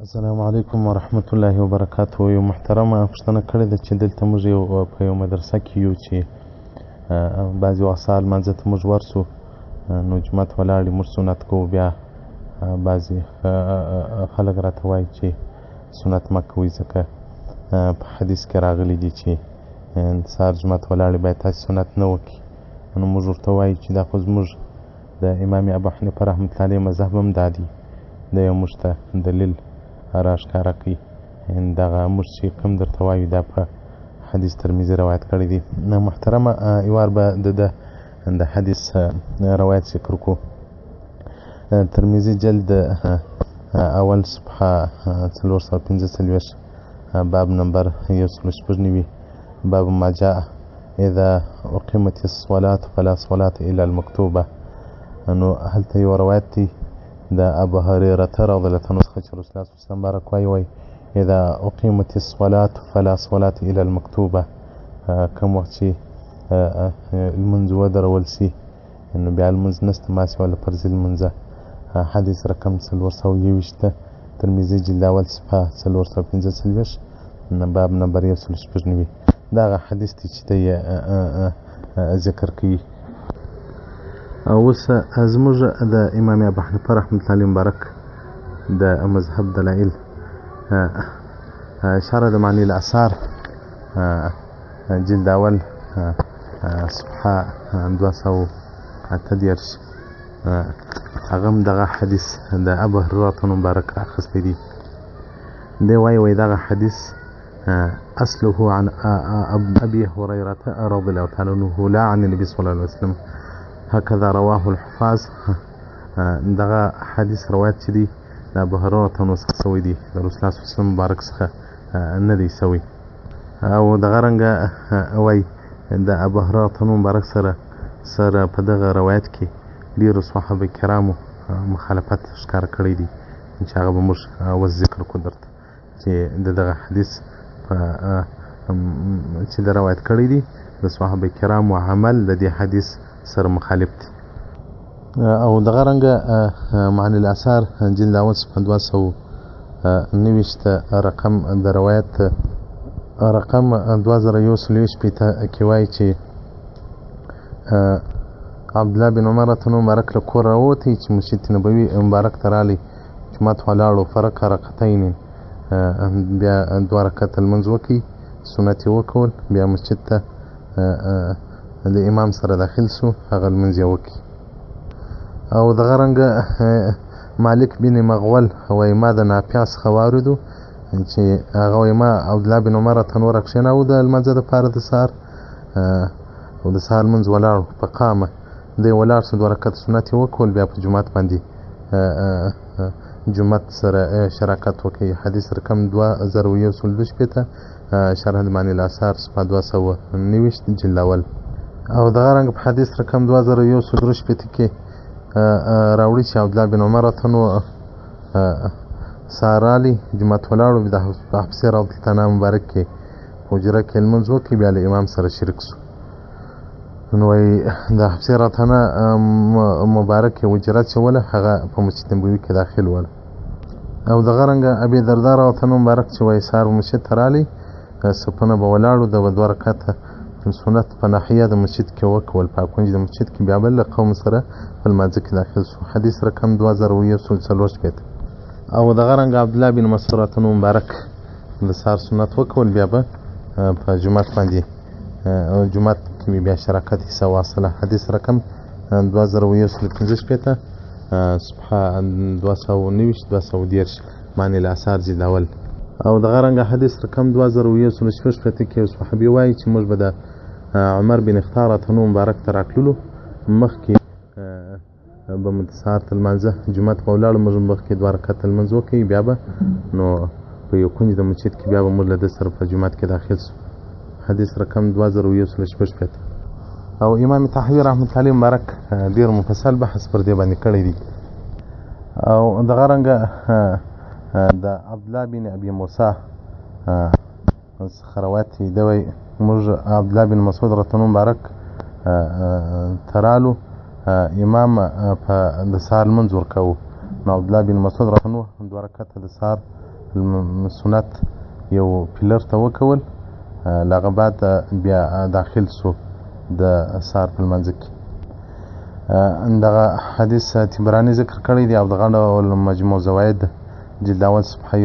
السلام علیکم ورحمت الله وبرکاته. یو محترمه پوښتنه کړې ده چې دلته موږ په یو مدرسه کې یو چې بعضې وخت سهار لمانځه ته موږ ورسو، نو جومات ولاړ یو، موږ سنت کوو. بیا بعضې خلک راته وایي چې سنت مه کوئ، ځکه په حدیث کې راغلی دي چې سهار جومات ولاړ باید تاسې سنت نه وکړي. نو موږ ورته وایو چې دا خو زموږ د امام ابو حنیفه رحمة الله علیه مذهب هم دا دی، دا یو موږ ته دلیل راښکاره کوي. دغه موږ چې کوم درته وایو دا په حدیث ترمذي روایت کړی دی. محترمه یو وار به د حدیث روایت ذکر کړو. ترمذي جلد اول صفحه 445 باب نمبر 196 باب ما جاء اذا اقیمت الصلاة فلا صلاة الا المکتوبه. نو هلته یو روایت دی د ابو هريره رضی الله عنه څخه چې رسول الله صلی الله علیه وسلم بارک وایي اذا اقیمت الصلاة فلا صلاة الا المکتوبه. کوم وخت چې لمونځ ودرول سي نو بیا لمونځ نسته، ما سوى له فرض لمونځه. حدیث رقم 421 ترمذي جلد اول صفحه 445 باب نمبر 196 دغه حدیث دی چې دی ذکر کوي. اوس زموږ د امام ابو حنیفه رحمة الله علیه مبارک د مذهب دلایل شرح د معنی الاثار جلد اول صفحه 218 هغه هم دغه حدیث د ابو هريره مبارک اخیستی دی. دی وایي دغه حدیث اصله عن ابي هريره رضي الله تعالى عنه لا عن النبي صلى الله عليه وسلم هكذا رواه الحفاظ. دغه حدیث روایت چې دی د ابو هريره څخه سوی دی، د رسول الله صلی الله علیه وسلم مبارک څخه نه دی سوی. او دغه رنګه وایي د ابو هريره مبارک سره په دغه روایت کې ډېرو صحابه کرامو مخالفت ښکاره کړی دی، چې هغه به موږ اوس ذکر کړو درته چې دغه حدیث چې د روایت کړی دی د صحابه کرامو عمل د دې حدیث سره مخالف دی. او دغه رنګه معنی الاثار جلد اول صفحه 290 رقم د روایت رقم 2021 کې وایي چې عبد الله بن عمر مبارک له کور راووتی چې مسجد نبوي مبارک ته رالی، جومات ولاړو، فرق رکعتین بیا 2 رکعته لمونځ وکړي، سنت یې وکول، بیا مسجد ته د امام سره داخل سو، هغه لمونځ یې وکړي. او دغه رنګه مالک بن مغول وایي ما د نافع څخه واورېدو چې هغه وایي ما عبد الله بن عمر نوره کښېناوو د لمانځه دپاره د سهار، او د سهار لمونځ ولاړو، په قامه دی ولاړ سو، 2 رکعته سنت یې وکول، بیا په جومات باندې جومات سره شراکت وکړي. حدیث رقم 2112 شرح معنی الاثار صفحه 290 جلد اول. او دغه رنګ په حدیث رقم 2113 کې راوړي چې عبد الله بن عمر سهارالي جومات ولاړو، د حفصې رضی الله عنها مبارک کې حجره کې لمونځ وکړي، بیا له امام سره شریک سو. نو وایي د حفصې رضی الله عنها مبارک حجره چې وله هغه په مسجد نبوي کې داخل وله. او دغه رنګه ابي درداء رضی الله عنه مبارک چې وایي سهار مسجد ته رالی، صفونه به ولاړو، د 2 رکعته سنت په ناحیه د مسجد کې وکول، په کونج د مسجد کې بیا بل قوم سره په لمانځه کې داخل سو. حدیث رقم 2143. او دغه رنګ عبد الله بن مسعود مبارک د سهار سنت وکول، بیا به په جومات باندې جومات کې بیا شراکت یې واصله. حدیث رقم 2115 صفحه 290 معنی الاثار جلد اول. او دغه رنګه حدیث رقم 2116 کې صحابي وایي چې موږ به د عمر بن اختار تنو مبارک ته راتللو، مخکې به مو د سهار ته لمانځه جومات به ولاړو، موږ مخکې 2 رکعته لمونځ وکړي، بیا به نو په یو کونج د مسجد کې بیا به موږ له ده سره په جومات کې داخل سو. حدیث رقم 2116. او امام طحاوي رحمة الله علیه مبارک ډېر مفصل بحث پر دې باندې کړی دی. او دغه رنګه د عبد الله بن ابي موسى څخه روایت دی، دی وایي موږ عبد الله بن مسعود رضی الله عنه مبارک ترالو، امام په د سهار لمونځ ورکوو، نو عبدالله بن مسعود رضی الله عنه 2 رکعته د سهار سنت یو پیلر ته وکول، له هغه بعد بیا داخل سو د سهار په لمانځه کې. دغه حدیث طبراني ذکر کړی دی او دغه ډول مجموع زواید جلد اول صفحه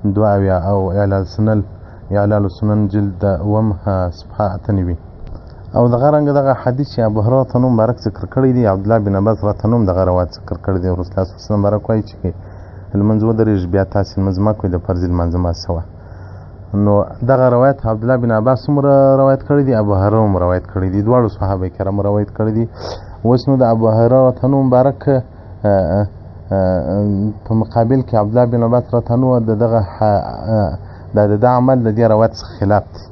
102 او اعلال السنن جلد اوم صفحه 98. او دغه رنګ دغه حدیث چې ابو هريره ته نوم مبارک ذکر کړی دی، عبدالله بن عباس راته نوم دغه روایت ذکر کړی دی. رسول الله صلی الله علیه وسلم مبارک وایي چې لمونځ ودرېږي بیا تاسې لمونځ مه کوئ، د فرض لمانځه مه سوه. نو دغه روایت عبدالله بن عباس هم روایت کړی دی، ابو هريره هم روایت کړی دی، دواړو صحابه کرام روایت کړی دی. اوس نو د ابو هريره ته نوم مبارک په مقابل کې عبدالله بن عباس راته نو د عمل د دې روایت څخه خلاف دی.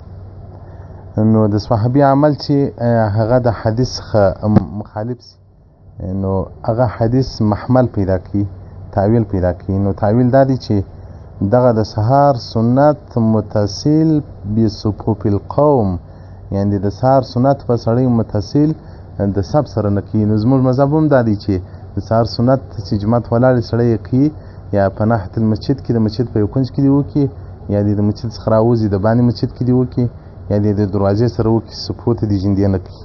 نو د صحابي عمل چې هغه د حدیث څخه مخالف سي، نو هغه حدیث محمل پیدا کړي، تعویل پیدا کړي. نو تعویل دا دی چې دغه د سهار سنت متصل بصفوف القوم، یعنی د سهار سنت په سړی متصل د سب سره نه کړي. نو زموږ مذهب هم دا دی چې د سهار سنت چې جماعت ولاړې سړی یې کوي، یا په ناحیة المسجد کې د مسجد په یو کونج کې دې وکړي، یا دې د مسجد څخه راوځي د باندې مسجد کې دې وکړي، یا دې د دروازې سره وکړي، صفو ته دې جندې نه کړي.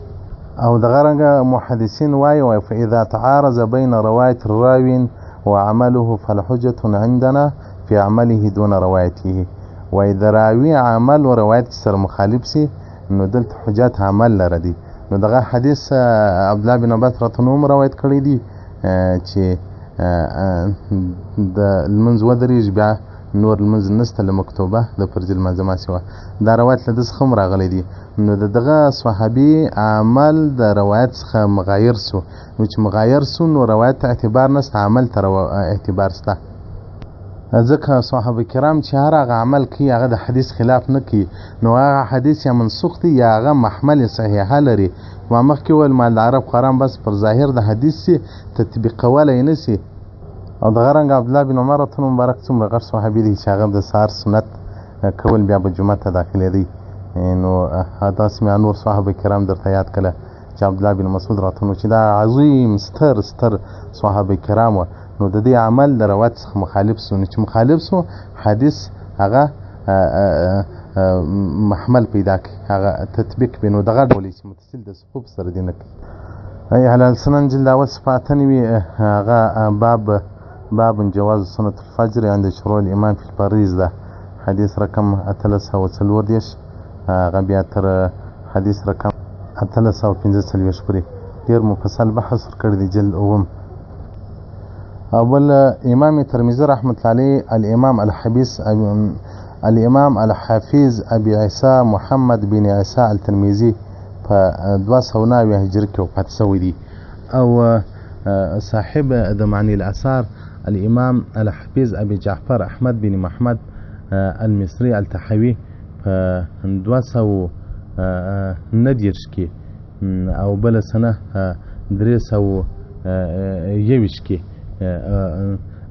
او دغه رنګه محدثین وایي فاذا تعارض بین روایت الراوي وعمله فالحجة عندنا في عمله دون روایته. وایي د راوي عمل و روایت سره مخالف سي، نو دلته حجت عمل لره دي. نو دغه حدیث عبدالله بن عباس راته نوم روایت کړی دی چې د لمونځ ودرېږي بیا نور لمونځ نسته له مکتوبه د فرض لمانځه ما سوه. دا روایت له ده څخه هم راغلی دی. نو د دغه صحابي عمل د روایت څخه مغایر سو. نو چې مغایر سو نو روایت ته اعتبار نسته، عمل ته اعتبار سته. ځکه صحابه کرام چې هر هغه عمل کوي هغه د حدیث خلاف نه کوي، نو هغه حدیث یا منسوخ دی یا هغه محمل صحیحه لري. ما مخکې وویل مال د عرب خوران بس پر ظاهر د حدیث سي تطبیقولی نه سي. او دغه رنګ عبدالله بن عمر راته مبارک څومره غټ صحابي دی چې هغه د سهار سنت کول بیا به جومات ته داخلېدی. نو داسې مې نور صحابه کرام درته یاد کړه چې عبدالله بن مسعود راته چې دا عظیم ستر صحابه کرام وه. نو د دې عمل د روایت څخه مخالف سو. نو چې مخالف سو حدیث هغه محمل پیدا کړي، هغه تطبیق کړي. نو دغه ډول چې متصل د صفوف سره دې نه کړي. اعلال سنن جلد اول صفحه 98 هغه باب جواز سنة الفجر عند شروع الإمام في الفريض ده حديث رقم 340 هغه بیا تر حدیث رقم 345 پورې ډېر مفصل بحث کړی دی جلد اوم. اول امام ترمذي رحمة الله عليه الامام الحافظ ابي عيسى محمد بن عيسى الترمذي په 209 هجري کې وفات شوی دی. او صاحب د معنی الاثار الامام الحافظ ابي جعفر احمد بن محمد المصري التحوي په 290 کې او بل سنه 321 کې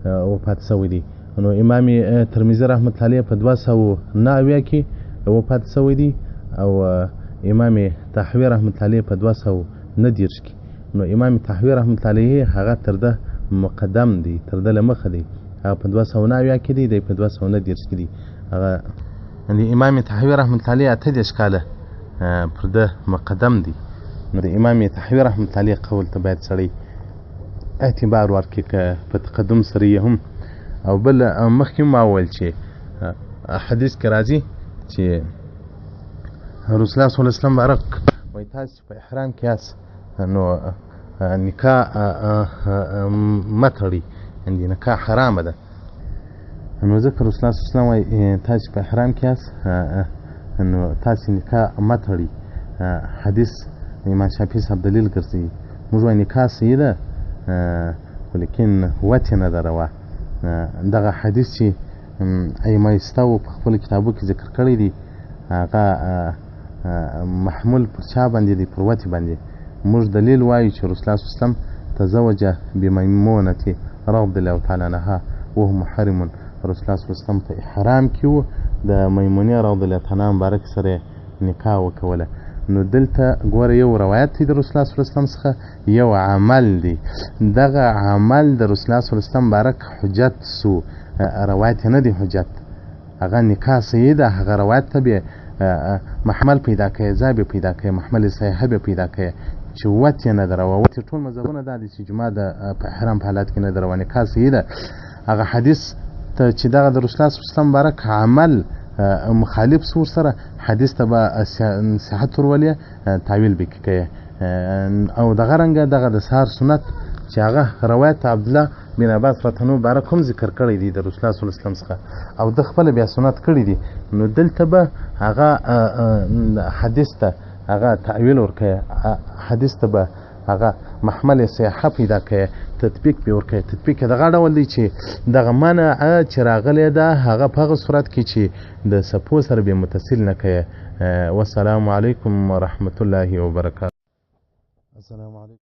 وفات شوی دی. نو امام ترمذي رحمة الله عليه په 209 کې وفات شوی دی او امام طحاوي رحمة الله عليه په 290 کې. نو امام طحاوي رحمة الله عليه هغه تر ده مقدم دی، تر ده لمخه دی، هغه په 209 کې دی، دی په 290 کې دی. هغه یعنی امام طحاوي رحمة الله عليه 18 کاله پر ده مقدم دی. نو د امام طحاوي رحمة الله عليه قول ته باید سړی اعتبار ورکړي که په تقدم سره یې هم. او بل مخکې ما وویل چې حدیث کې راځي چې رسول الله صلی الله علیه وسلم بارک وایي تاسې په احرام کې یاست نو نکاح مه تړئ، یعنې نکاح حرامه ده. نو ځکه رسول الله صلی الله علیه وسلم وایي تاسې په احرام کې یاست نو تاسې نکاح مه تړئ. حدیث امام شافعي صاحب دلیل ګرځوي. موږ وایو نکاح صحیح ده ولیکن وتې نه ده روا. دغه حدیث چې ائمه استو په خپل کتابو کې ذکر کړی دی هغه محمول پر چا باندې دی؟ پر وتې باندې. موږ دلیل وایو چې رسول الله صلی الله علیه وسلم تزوج بمیمونة رضی الله تعالی عنها وهو محرم. رسول الله صلی الله علیه وسلم په احرام کې و د میمونې رضی الله تعالی عنها مبارک سره نکاح وکوله. نو دلته ګوره یو روایت دی د رسول الله صلی الله علیه وسلم څخه یو عمل دی دغه عمل د رسول الله صلی الله علیه وسلم بارک حجت سو روایت نه دی حجت هغه نکاح صحیح ده هغه روایت ته به محمل پیدا کوي ځای به پیدا کوي محمل صحیح به پیدا کوي چې وت یې نه دروه ټول مذهبونه دا دي چې جمعه د په احرام په حالات کې نه دروه نکاح صحیح ده هغه حدیث ته چې دغه د رسول الله صلی الله علیه وسلم بارک عمل مخالف سور سره حدیث ته به صحت ورولې تعویل به کوي او دغه رنګه دغه د سهار سنت چې هغه روایت عبدالله بن عباس رضی بارک هم ذکر کړی دی د رسول الله صلی الله علیه وسلم څخه او د خپل بیا سنت کړی دی نو دلته به هغه حدیث ته هغه تعویل ورکوي حدیث ته به هغه محمل صحه پیدا کوي تطبیق به ورکوي تطبیق دغه ډول دی چې دغه منع چې راغلی ده هغه په هغه صورت کې چې د څپو سره به متصل نه کوي والسلام علیکم ورحمة الله وبرکاته. السلام علیکم.